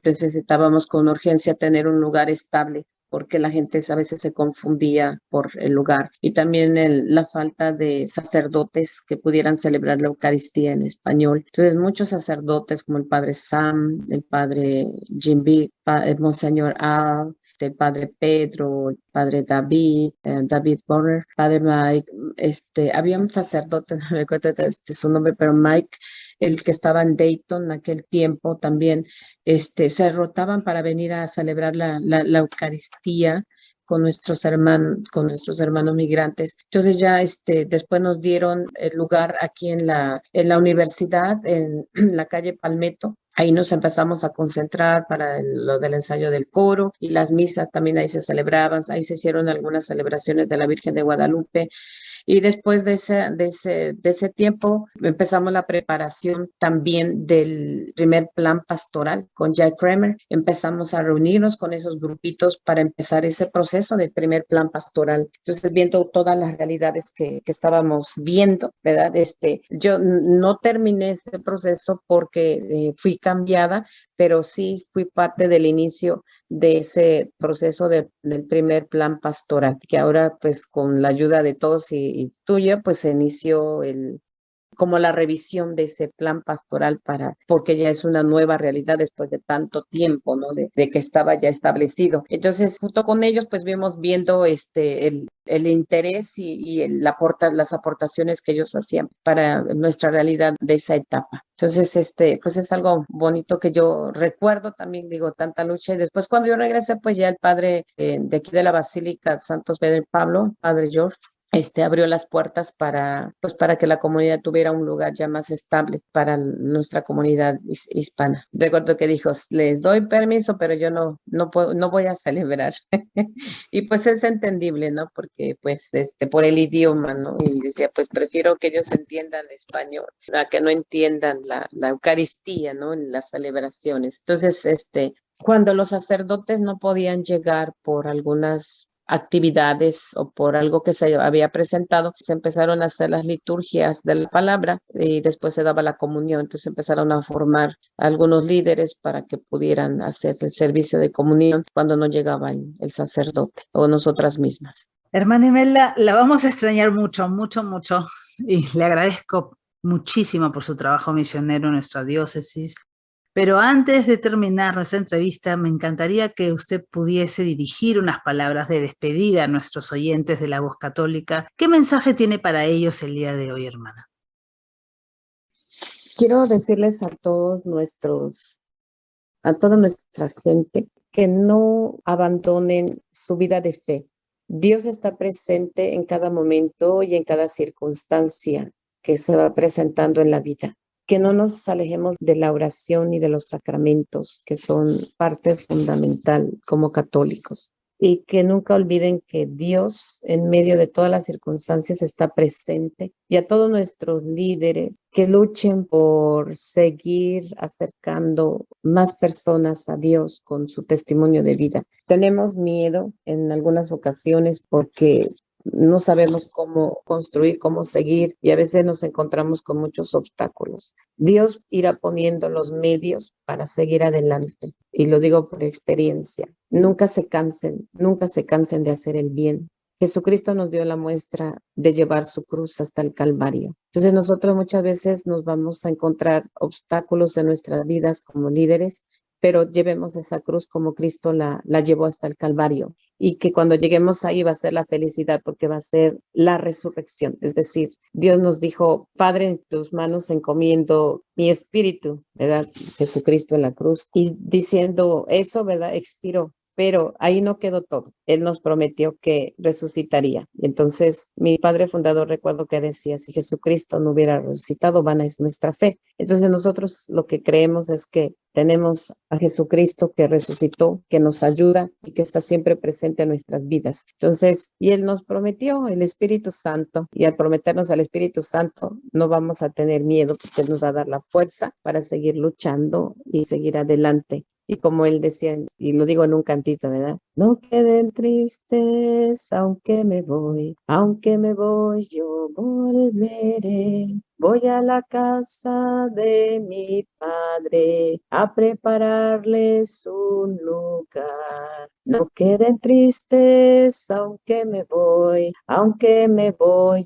necesitábamos con urgencia tener un lugar estable porque la gente a veces se confundía por el lugar y también la falta de sacerdotes que pudieran celebrar la Eucaristía en español. Entonces muchos sacerdotes como el padre Sam, el padre Jim B, el monseñor Al, el padre Pedro, el padre David, David Bonner, padre Mike, había un sacerdote, no me acuerdo su nombre, pero Mike, el que estaba en Dayton en aquel tiempo también, se rotaban para venir a celebrar la Eucaristía con nuestros hermanos migrantes. Entonces ya después nos dieron el lugar aquí en la universidad, en la calle Palmetto. Ahí nos empezamos a concentrar para lo del ensayo del coro y las misas también ahí se celebraban, ahí se hicieron algunas celebraciones de la Virgen de Guadalupe. Y después de ese tiempo empezamos la preparación también del primer plan pastoral con Jack Kramer. Empezamos a reunirnos con esos grupitos para empezar ese proceso del primer plan pastoral. Entonces, viendo todas las realidades que estábamos viendo, ¿verdad? Yo no terminé ese proceso porque fui cambiada, pero sí fui parte del inicio de ese proceso del primer plan pastoral, que ahora pues con la ayuda de todos y tuya, pues se inició como la revisión de ese plan pastoral porque ya es una nueva realidad después de tanto tiempo, ¿no? De que estaba ya establecido. Entonces, junto con ellos, pues vimos viendo el interés y las aportaciones que ellos hacían para nuestra realidad de esa etapa. Entonces, pues es algo bonito que yo recuerdo también, digo, tanta lucha. Y después cuando yo regresé, pues ya el padre de aquí de la Basílica Santos Pedro y Pablo, padre George, abrió las puertas pues para que la comunidad tuviera un lugar ya más estable para nuestra comunidad hispana. Recuerdo que dijo, les doy permiso, pero yo no voy a celebrar. Y pues es entendible, ¿no? Porque pues por el idioma, ¿no? Y decía, pues prefiero que ellos entiendan español, a que no entiendan la Eucaristía, ¿no? En las celebraciones. Entonces, cuando los sacerdotes no podían llegar por algunas actividades o por algo que se había presentado, se empezaron a hacer las liturgias de la palabra y después se daba la comunión. Entonces empezaron a formar algunos líderes para que pudieran hacer el servicio de comunión cuando no llegaba el sacerdote o nosotras mismas. Hermana Imelda, la vamos a extrañar mucho, mucho, mucho, y le agradezco muchísimo por su trabajo misionero en nuestra diócesis. Pero antes de terminar nuestra entrevista, me encantaría que usted pudiese dirigir unas palabras de despedida a nuestros oyentes de La Voz Católica. ¿Qué mensaje tiene para ellos el día de hoy, hermana? Quiero decirles a toda nuestra gente, que no abandonen su vida de fe. Dios está presente en cada momento y en cada circunstancia que se va presentando en la vida. Que no nos alejemos de la oración y de los sacramentos, que son parte fundamental como católicos. Y que nunca olviden que Dios, en medio de todas las circunstancias, está presente. Y a todos nuestros líderes que luchen por seguir acercando más personas a Dios con su testimonio de vida. Tenemos miedo en algunas ocasiones porque no sabemos cómo construir, cómo seguir, y a veces nos encontramos con muchos obstáculos. Dios irá poniendo los medios para seguir adelante, y lo digo por experiencia. Nunca se cansen de hacer el bien. Jesucristo nos dio la muestra de llevar su cruz hasta el Calvario. Entonces nosotros muchas veces nos vamos a encontrar obstáculos en nuestras vidas como líderes, pero llevemos esa cruz como Cristo la llevó hasta el Calvario, y que cuando lleguemos ahí va a ser la felicidad, porque va a ser la resurrección. Es decir, Dios nos dijo, Padre, en tus manos encomiendo mi espíritu, ¿verdad? Jesucristo en la cruz, y diciendo eso, ¿verdad? Expiró. Pero ahí no quedó todo. Él nos prometió que resucitaría. Entonces, mi padre fundador, recuerdo que decía, si Jesucristo no hubiera resucitado, vana es nuestra fe. Entonces, nosotros lo que creemos es que tenemos a Jesucristo que resucitó, que nos ayuda y que está siempre presente en nuestras vidas. Entonces, y Él nos prometió el Espíritu Santo, y al prometernos al Espíritu Santo, no vamos a tener miedo, porque Él nos va a dar la fuerza para seguir luchando y seguir adelante. Y como él decía, y lo digo en un cantito, ¿verdad? No queden tristes, aunque me voy, yo volveré. Voy a la casa de mi padre a prepararles un lugar. No queden tristes, aunque me voy,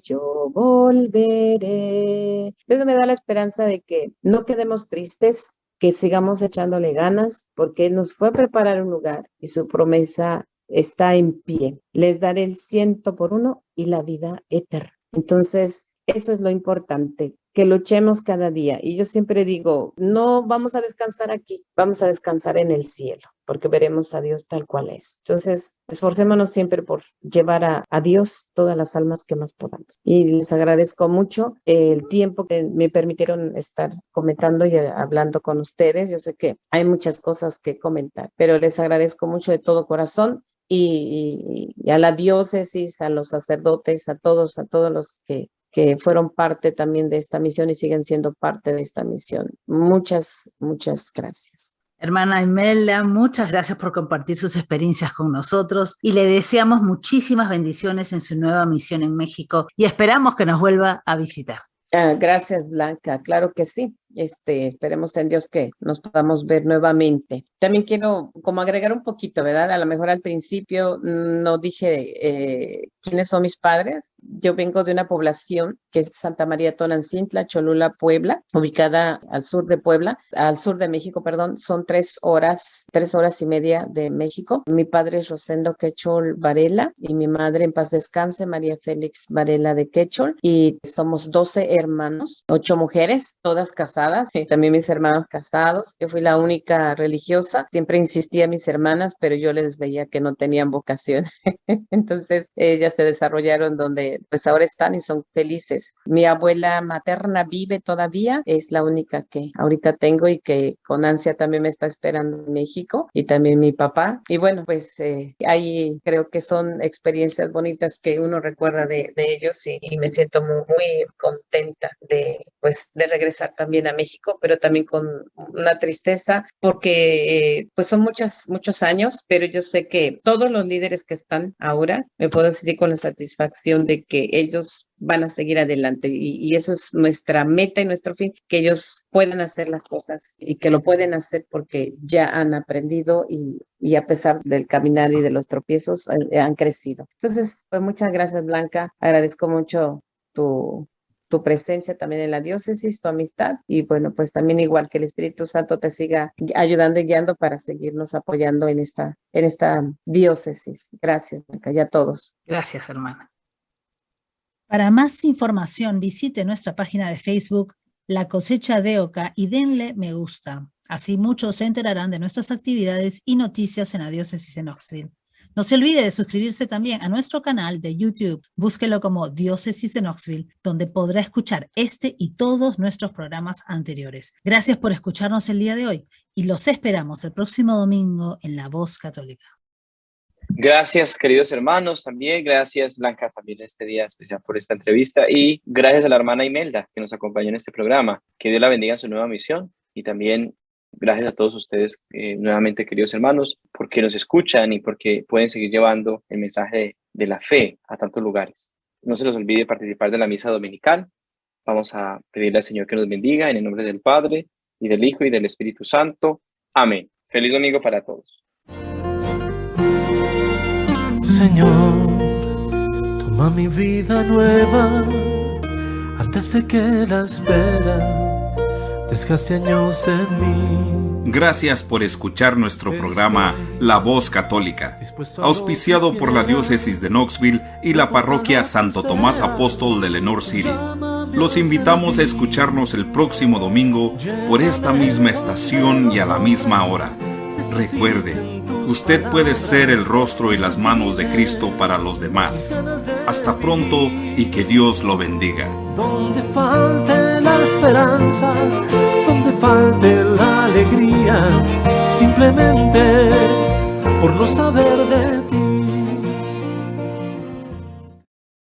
yo volveré. Eso me da la esperanza de que no quedemos tristes, que sigamos echándole ganas, porque Él nos fue a preparar un lugar y su promesa está en pie. Les daré el 100 por 1 y la vida eterna. Entonces, eso es lo importante, que luchemos cada día. Y yo siempre digo, no vamos a descansar aquí, vamos a descansar en el cielo, porque veremos a Dios tal cual es. Entonces, esforcémonos siempre por llevar a Dios todas las almas que más podamos. Y les agradezco mucho el tiempo que me permitieron estar comentando y hablando con ustedes. Yo sé que hay muchas cosas que comentar, pero les agradezco mucho de todo corazón. Y a la diócesis, a los sacerdotes, a todos los que fueron parte también de esta misión y siguen siendo parte de esta misión. Muchas, muchas gracias. Hermana Imelda, muchas gracias por compartir sus experiencias con nosotros y le deseamos muchísimas bendiciones en su nueva misión en México y esperamos que nos vuelva a visitar. Gracias, Blanca. Claro que sí. Esperemos en Dios que nos podamos ver nuevamente. También quiero como agregar un poquito, ¿verdad? A lo mejor al principio no dije quiénes son mis padres. Yo vengo de una población que es Santa María Tonancintla, Cholula, Puebla, ubicada al sur de México, perdón. Son 3 horas y media de México. Mi padre es Rosendo Quechol Varela y mi madre, en paz descanse, María Félix Varela de Quechol. Y somos 12 hermanos, 8 mujeres, todas casadas. También mis hermanos casados. Yo fui la única religiosa. Siempre insistía a mis hermanas, pero yo les veía que no tenían vocación. Entonces ellas se desarrollaron donde pues ahora están y son felices. Mi abuela materna vive todavía. Es la única que ahorita tengo y que con ansia también me está esperando en México. Y también mi papá. Y bueno, pues ahí creo que son experiencias bonitas que uno recuerda de ellos y me siento muy, muy contenta de regresar también a México, pero también con una tristeza porque pues son muchos años, pero yo sé que todos los líderes que están ahora, me puedo decir con la satisfacción de que ellos van a seguir adelante y eso es nuestra meta y nuestro fin, que ellos puedan hacer las cosas y que lo pueden hacer porque ya han aprendido y a pesar del caminar y de los tropiezos han crecido. Entonces, pues muchas gracias, Blanca. Agradezco mucho tu presencia también en la diócesis, tu amistad y bueno, pues también igual que el Espíritu Santo te siga ayudando y guiando para seguirnos apoyando en esta diócesis. Gracias, Blanca, y a todos. Gracias, hermana. Para más información, visite nuestra página de Facebook, La Cosecha de Oca, y denle me gusta. Así muchos se enterarán de nuestras actividades y noticias en la diócesis de Knoxville. No se olvide de suscribirse también a nuestro canal de YouTube. Búsquelo como Diócesis de Knoxville, donde podrá escuchar este y todos nuestros programas anteriores. Gracias por escucharnos el día de hoy y los esperamos el próximo domingo en La Voz Católica. Gracias, queridos hermanos, también gracias, Blanca, también este día especial por esta entrevista y gracias a la hermana Imelda que nos acompañó en este programa. Que Dios la bendiga en su nueva misión y también gracias a todos ustedes, nuevamente, queridos hermanos, porque nos escuchan y porque pueden seguir llevando el mensaje de la fe a tantos lugares. No se les olvide participar de la misa dominical. Vamos a pedirle al Señor que nos bendiga en el nombre del Padre, y del Hijo, y del Espíritu Santo. Amén. Feliz domingo para todos. Señor, toma mi vida nueva antes de que la espera desgaste años en mí. Gracias por escuchar nuestro programa La Voz Católica, auspiciado por la Diócesis de Knoxville y la Parroquia Santo Tomás Apóstol de Lenoir City. Los invitamos a escucharnos el próximo domingo por esta misma estación y a la misma hora. Recuerde, usted puede ser el rostro y las manos de Cristo para los demás. Hasta pronto y que Dios lo bendiga. Donde falte la esperanza, donde falte la alegría, simplemente por no saber de ti.